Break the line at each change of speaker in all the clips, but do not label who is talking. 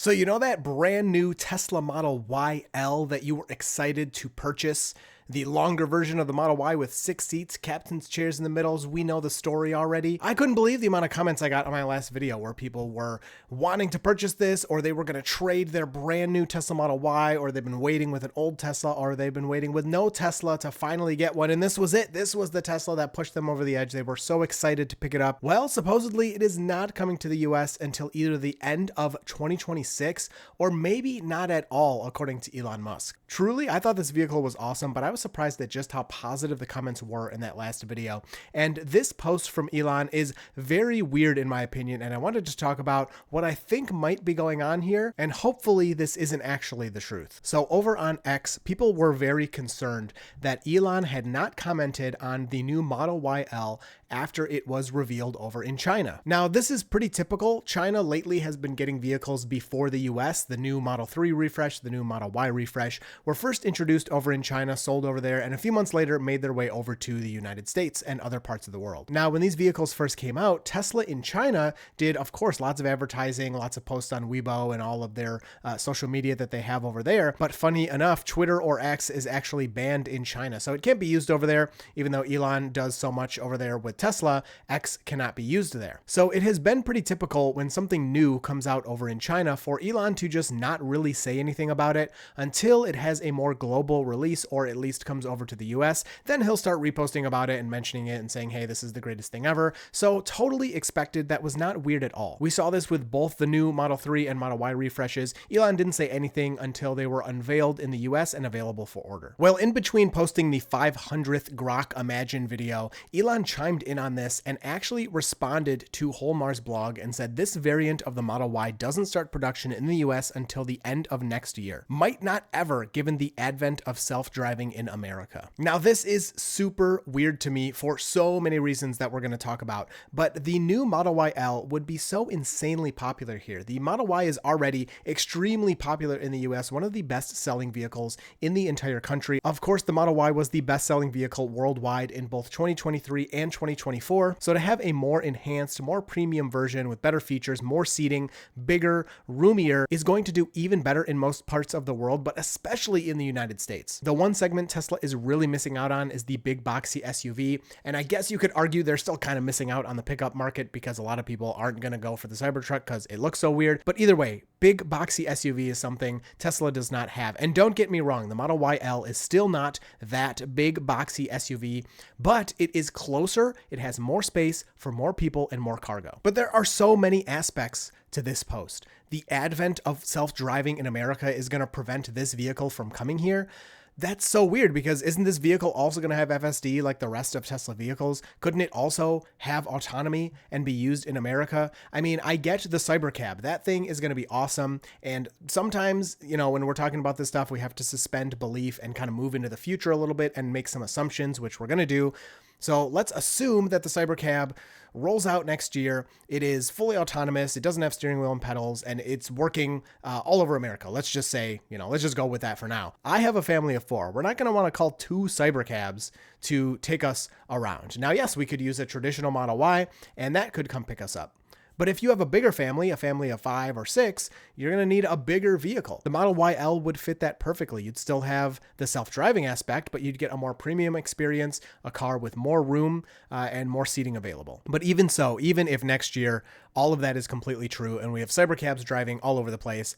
So you know that brand new Tesla Model YL that you were excited to purchase? The longer version of the Model Y with 6 seats, captain's chairs in the middles. We know the story already. I couldn't believe the amount of comments I got on my last video where people were wanting to purchase this, or they were going to trade their brand new Tesla Model Y, or they've been waiting with an old Tesla, or they've been waiting with no Tesla to finally get one. And this was it. This was the Tesla that pushed them over the edge. They were so excited to pick it up. Well, supposedly it is not coming to the US until either the end of 2026 or maybe not at all, according to Elon Musk. Truly, I thought this vehicle was awesome, but I was surprised at just how positive the comments were in that last video. And this post from Elon is very weird in my opinion, and I wanted to talk about what I think might be going on here, and hopefully this isn't actually the truth. So over on X, people were very concerned that Elon had not commented on the new Model YL after it was revealed over in China. Now, this is pretty typical. China lately has been getting vehicles before the US. The new Model 3 refresh, the new Model Y refresh were first introduced over in China, sold over there, and a few months later made their way over to the United States and other parts of the world. Now, when these vehicles first came out, Tesla in China did, of course, lots of advertising, lots of posts on Weibo and all of their social media that they have over there. But funny enough, Twitter or X is actually banned in China. So it can't be used over there, even though Elon does so much over there with Tesla. X cannot be used there. So it has been pretty typical when something new comes out over in China for Elon to just not really say anything about it until it has a more global release, or at least comes over to the US. Then he'll start reposting about it and mentioning it and saying, hey, this is the greatest thing ever. So totally expected. That was not weird at all. We saw this with both the new Model 3 and Model Y refreshes. Elon didn't say anything until they were unveiled in the US and available for order. Well, in between posting the 500th Grok Imagine video, Elon chimed in on this and actually responded to Holmar's blog and said this variant of the Model Y doesn't start production in the US until the end of next year. Might not ever, given the advent of self-driving in America. Now, this is super weird to me for so many reasons that we're going to talk about, but the new Model YL would be so insanely popular here. The Model Y is already extremely popular in the US, one of the best-selling vehicles in the entire country. Of course, the Model Y was the best-selling vehicle worldwide in both 2023 and 2024. So to have a more enhanced, more premium version with better features, more seating, bigger, roomier, is going to do even better in most parts of the world, but especially in the United States. The one segment Tesla is really missing out on is the big boxy SUV. And I guess you could argue they're still kind of missing out on the pickup market because a lot of people aren't going to go for the Cybertruck because it looks so weird. But either way, big boxy SUV is something Tesla does not have. And don't get me wrong, the Model YL is still not that big boxy SUV, but it is closer. It has more space for more people and more cargo. But there are so many aspects to this post. The advent of self-driving in America is going to prevent this vehicle from coming here. That's so weird because isn't this vehicle also going to have FSD like the rest of Tesla vehicles? Couldn't it also have autonomy and be used in America? I mean, I get the Cybercab. That thing is going to be awesome. And sometimes, you know, when we're talking about this stuff, we have to suspend belief and kind of move into the future a little bit and make some assumptions, which we're going to do. So let's assume that the Cybercab rolls out next year. It is fully autonomous. It doesn't have steering wheel and pedals, and it's working all over America. Let's just say, you know, let's just go with that for now. I have a family of 4. We're not going to want to call 2 Cybercabs to take us around. Now, yes, we could use a traditional Model Y, and that could come pick us up. But if you have a bigger family, a family of 5 or 6, you're going to need a bigger vehicle. The Model YL would fit that perfectly. You'd still have the self-driving aspect, but you'd get a more premium experience, a car with more room and more seating available. But even so, even if next year all of that is completely true and we have Cybercabs driving all over the place,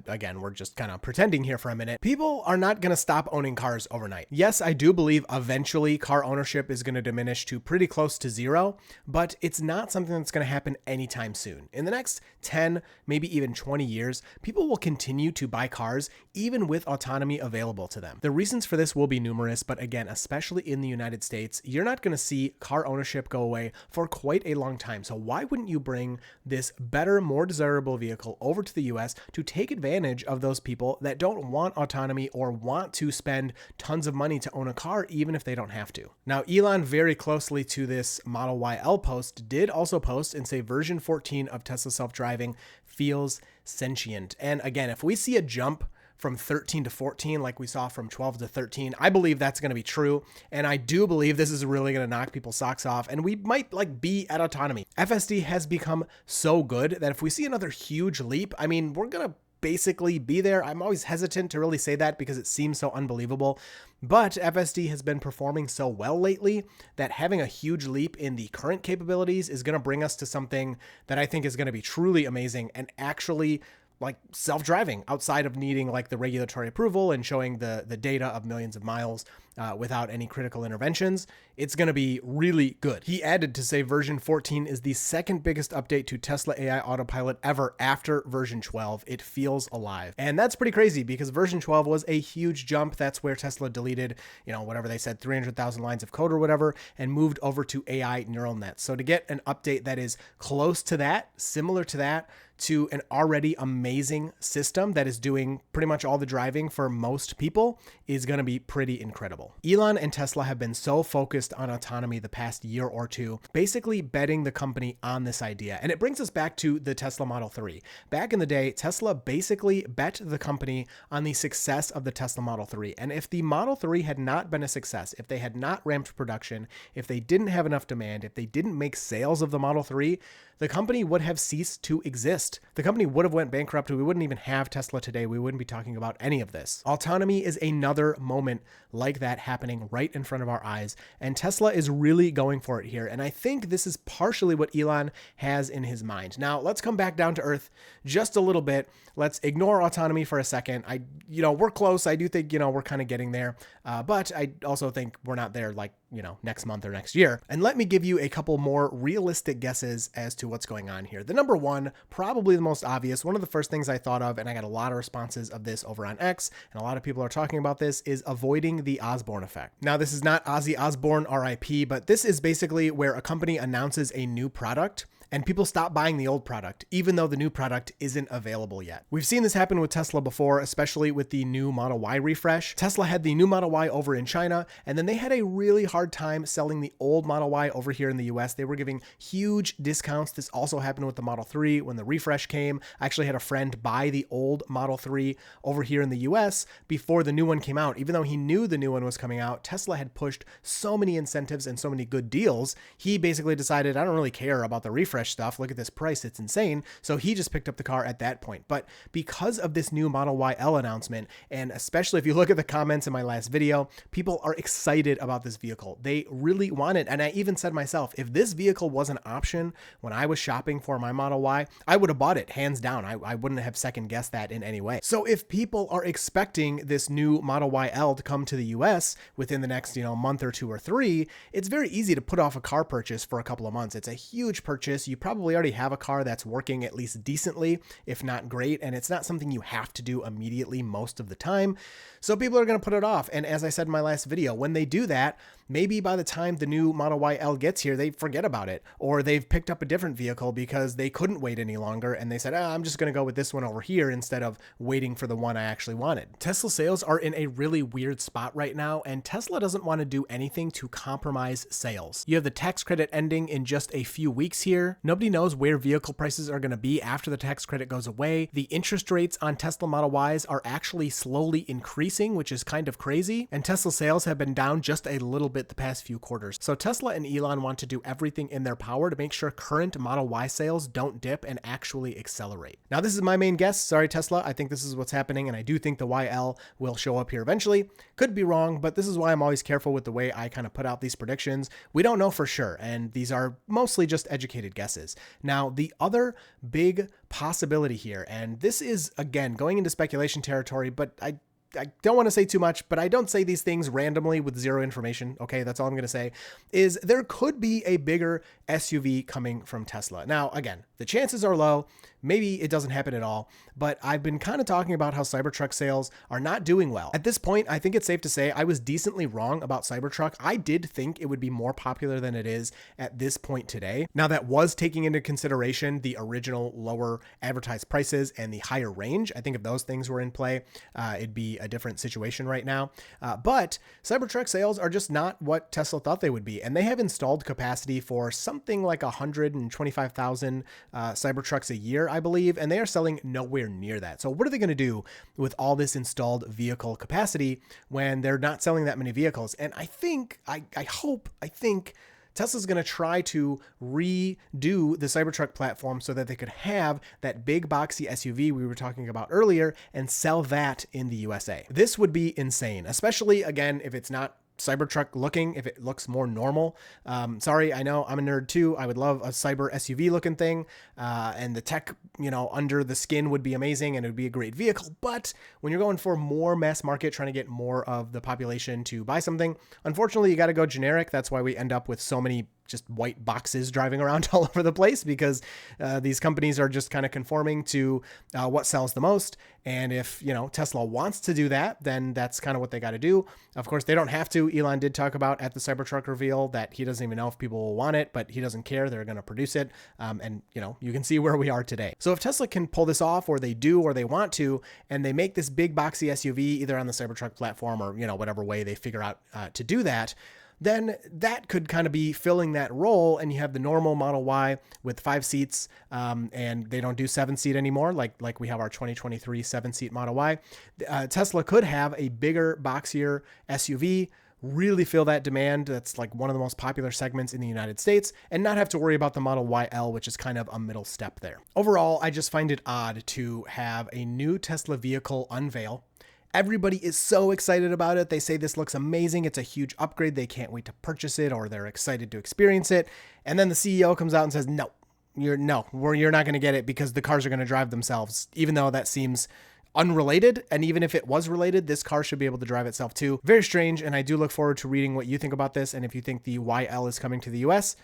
again, we're just kind of pretending here for a minute, people are not going to stop owning cars overnight. Yes, I do believe eventually car ownership is going to diminish to pretty close to 0, but it's not something that's going to happen anytime soon. In the next 10, maybe even 20 years, people will continue to buy cars even with autonomy available to them. The reasons for this will be numerous, but again, especially in the United States, you're not going to see car ownership go away for quite a long time. So why wouldn't you bring this better, more desirable vehicle over to the US to take advantage of those people that don't want autonomy or want to spend tons of money to own a car, even if they don't have to? Now, Elon, very closely to this Model YL post, did also post and say version 14 of Tesla self-driving feels sentient. And again, if we see a jump from 13 to 14 like we saw from 12 to 13. I believe that's going to be true, and I do believe this is really going to knock people's socks off, and we might be at autonomy. FSD has become so good that if we see another huge leap, I mean, we're going to basically be there. I'm always hesitant to really say that because it seems so unbelievable, but FSD has been performing so well lately that having a huge leap in the current capabilities is going to bring us to something that I think is going to be truly amazing and actually self-driving outside of needing the regulatory approval and showing the data of millions of miles without any critical interventions. It's going to be really good. He added to say version 14 is the second biggest update to Tesla AI Autopilot ever after version 12. It feels alive. And that's pretty crazy because version 12 was a huge jump. That's where Tesla deleted, whatever they said, 300,000 lines of code or whatever, and moved over to AI neural nets. So to get an update that is close to that, similar to that, to an already amazing system that is doing pretty much all the driving for most people is going to be pretty incredible. Elon and Tesla have been so focused on autonomy the past year or two, basically betting the company on this idea. And it brings us back to the Tesla Model 3. Back in the day, Tesla basically bet the company on the success of the Tesla Model 3. And if the Model 3 had not been a success, if they had not ramped production, if they didn't have enough demand, if they didn't make sales of the Model 3, the company would have ceased to exist. The company would have went bankrupt. We wouldn't even have Tesla today. We wouldn't be talking about any of this. Autonomy is another moment like that happening right in front of our eyes, and Tesla is really going for it here. And I think this is partially what Elon has in his mind. Now, let's come back down to earth just a little bit. Let's ignore autonomy for a second. We're close. I do think, we're kind of getting there. But I also think we're not there next month or next year. And let me give you a couple more realistic guesses as to what's going on here. The number one, probably the most obvious, one of the first things I thought of, and I got a lot of responses of this over on X, and a lot of people are talking about this, is avoiding the Osborne effect. Now, this is not Ozzy Osborne, RIP, but this is basically where a company announces a new product and people stop buying the old product, even though the new product isn't available yet. We've seen this happen with Tesla before, especially with the new Model Y refresh. Tesla had the new Model Y over in China, and then they had a really hard time selling the old Model Y over here in the US. They were giving huge discounts. This also happened with the Model 3 when the refresh came. I actually had a friend buy the old Model 3 over here in the US before the new one came out. Even though he knew the new one was coming out, Tesla had pushed so many incentives and so many good deals. He basically decided, I don't really care about the refresh stuff. Look at this price. It's insane. So he just picked up the car at that point. But because of this new Model YL announcement, and especially if you look at the comments in my last video, people are excited about this vehicle. They really want it. And I even said myself, if this vehicle was an option when I was shopping for my Model Y, I would have bought it hands down. I wouldn't have second guessed that in any way. So if people are expecting this new Model YL to come to the US within the next, month or 2 or 3, it's very easy to put off a car purchase for a couple of months. It's a huge purchase. You probably already have a car that's working at least decently, if not great, and it's not something you have to do immediately most of the time. So people are going to put it off. And as I said in my last video, when they do that, maybe by the time the new Model YL gets here, they forget about it, or they've picked up a different vehicle because they couldn't wait any longer and they said, I'm just going to go with this one over here instead of waiting for the one I actually wanted. Tesla sales are in a really weird spot right now, and Tesla doesn't want to do anything to compromise sales. You have the tax credit ending in just a few weeks here. Nobody knows where vehicle prices are going to be after the tax credit goes away. The interest rates on Tesla Model Ys are actually slowly increasing, which is kind of crazy. And Tesla sales have been down just a little bit the past few quarters. So Tesla and Elon want to do everything in their power to make sure current Model Y sales don't dip and actually accelerate. Now, this is my main guess. Sorry, Tesla. I think this is what's happening, and I do think the YL will show up here eventually. Could be wrong, but this is why I'm always careful with the way I kind of put out these predictions. We don't know for sure, and these are mostly just educated guesses. Now, the other big possibility here, and this is, again, going into speculation territory, but I don't want to say too much, but I don't say these things randomly with zero information. Okay, that's all I'm going to say, is there could be a bigger SUV coming from Tesla. Now, again, the chances are low. Maybe it doesn't happen at all, but I've been kind of talking about how Cybertruck sales are not doing well. At this point, I think it's safe to say I was decently wrong about Cybertruck. I did think it would be more popular than it is at this point today. Now, that was taking into consideration the original lower advertised prices and the higher range. I think if those things were in play, it'd be a different situation right now. But Cybertruck sales are just not what Tesla thought they would be. And they have installed capacity for something like 125,000 Cybertrucks a year, I believe. And they are selling nowhere near that. So what are they going to do with all this installed vehicle capacity when they're not selling that many vehicles? And I think Tesla's going to try to redo the Cybertruck platform so that they could have that big boxy SUV we were talking about earlier and sell that in the USA. This would be insane, especially again, if it's not Cybertruck looking, if it looks more normal. Sorry, I know I'm a nerd too. I would love a cyber SUV looking thing, and the tech, under the skin would be amazing and it would be a great vehicle. But when you're going for more mass market, trying to get more of the population to buy something, unfortunately, you got to go generic. That's why we end up with so many just white boxes driving around all over the place, because these companies are just kind of conforming to what sells the most. And if, Tesla wants to do that, then that's kind of what they got to do. Of course, they don't have to. Elon did talk about at the Cybertruck reveal that he doesn't even know if people will want it, but he doesn't care. They're going to produce it. And, you can see where we are today. So if Tesla can pull this off, or they do, or they want to, and they make this big boxy SUV either on the Cybertruck platform or, whatever way they figure out to do that, then that could kind of be filling that role. And you have the normal Model Y with 5 seats, and they don't do 7-seat anymore, like we have our 2023 7-seat Model Y. Tesla could have a bigger, boxier SUV, really fill that demand. That's like one of the most popular segments in the United States, and not have to worry about the Model YL, which is kind of a middle step there. Overall, I just find it odd to have a new Tesla vehicle unveil. Everybody is so excited about it. They say this looks amazing. It's a huge upgrade. They can't wait to purchase it, or they're excited to experience it. And then the CEO comes out and says, you're not going to get it because the cars are going to drive themselves, even though that seems unrelated. And even if it was related, this car should be able to drive itself too. Very strange. And I do look forward to reading what you think about this. And if you think the YL is coming to the US,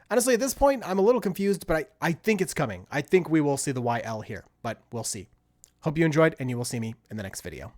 honestly, at this point, I'm a little confused, but I think it's coming. I think we will see the YL here, but we'll see. Hope you enjoyed, and you will see me in the next video.